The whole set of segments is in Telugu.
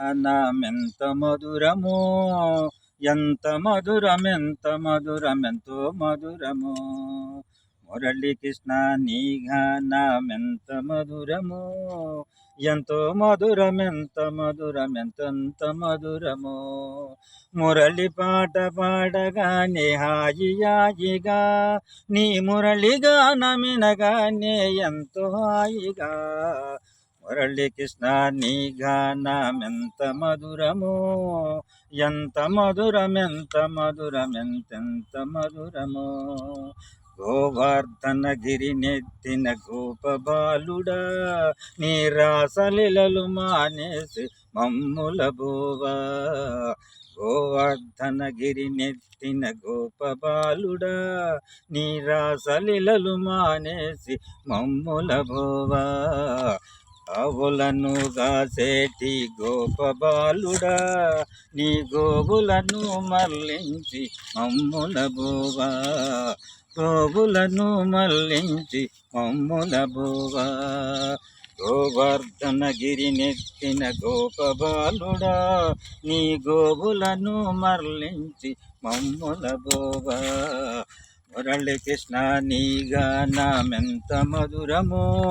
నామెంత మధురమో, ఎంత మధురమెంత మధురమెంతో మధురమో. మురళీ కృష్ణ నీ గానమెంత మధురమో, ఎంతో మధురమెంత మధురమెంతంత మధురమో. మురళి పాట పాడగానే హాయి హాయిగా, నీ మురళి గానమినగానే ఎంతో హాయిగా. మురళీ కృష్ణ నీ గానమెంత మధురమో, ఎంత మధురమెంత మధురమెంతెంత మధురమో. గోవర్ధన గిరినెత్తిన గోపబాలుడా, నీ రాసలీలలు మానేసి మమ్ముల బోవా. గోవర్ధన గిరినెత్తిన గోపబాలుడా, నీ రాసలీలలు మానేసి మమ్ముల బోవా. ఆవులను గాసేటి గోపబాలుడా, నీ గోవులను మరలించి మమ్ముల బోవా. గోవులను మరలించి మమ్ముల బోవా. గోవర్ధన గిరినెత్తిన గోపబాలుడా, నీ గోవులను మరలించి మమ్ముల బోవా. మురళీ కృష్ణ నీ గానమెంత మధురమో,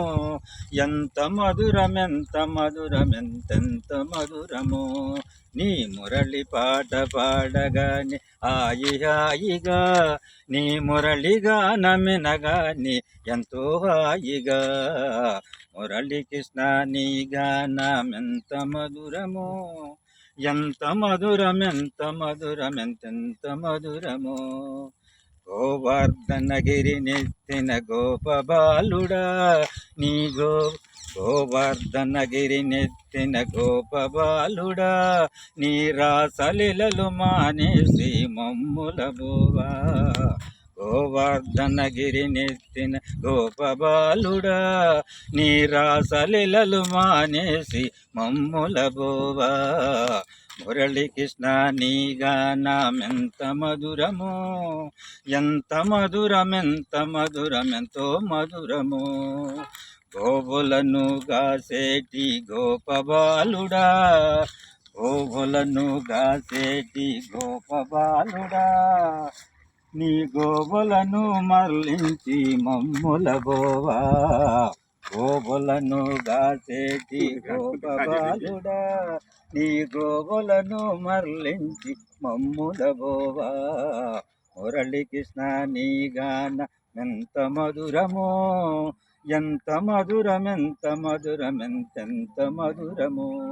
ఎంత మధురమెంత మధురమెంతెంత మధురమో. నీ మురళి పాట పాడగానే హాయి హాయిగా, నీ మురళి గానమినగానే ఎంతో హాయిగా. మురళీ కృష్ణ నీ గానమెంత మధురమో, ఎంత మధురమెంత మధురమెంతెంత మధురమో. గోవర్ధన గిరినెత్తిన గోపబాలుడా, నీ గోవర్ధన గిరినెత్తిన గోపబాలుడా, నీ రాసలీలలు మానేసి మమ్ముల బోవా. గోవర్ధన గిరినెత్తిన గోపబాలుడా, నీ రాసలీలలు మానేసి మమ్ముల బోవా. మురళీ కృష్ణ నీ గానమెంత మధురమో, ఎంత మధురమెంత మధురమెంతో మధురమో. గోవులను గాసేటి గోపబాలుడా, గోవులను గాసేటి గోపబాలుడా, నీ గోవులను మరలించి మమ్ముల బోవా. గోవులను గాసేటి గోపబాలుడా, నీ గోవులను మరలించి మమ్ముల బోవా. మురళీ కృష్ణ నీ గానమెంత మధురమో, ఎంత మధురమెంత మధురమెంతెంత మధురమో.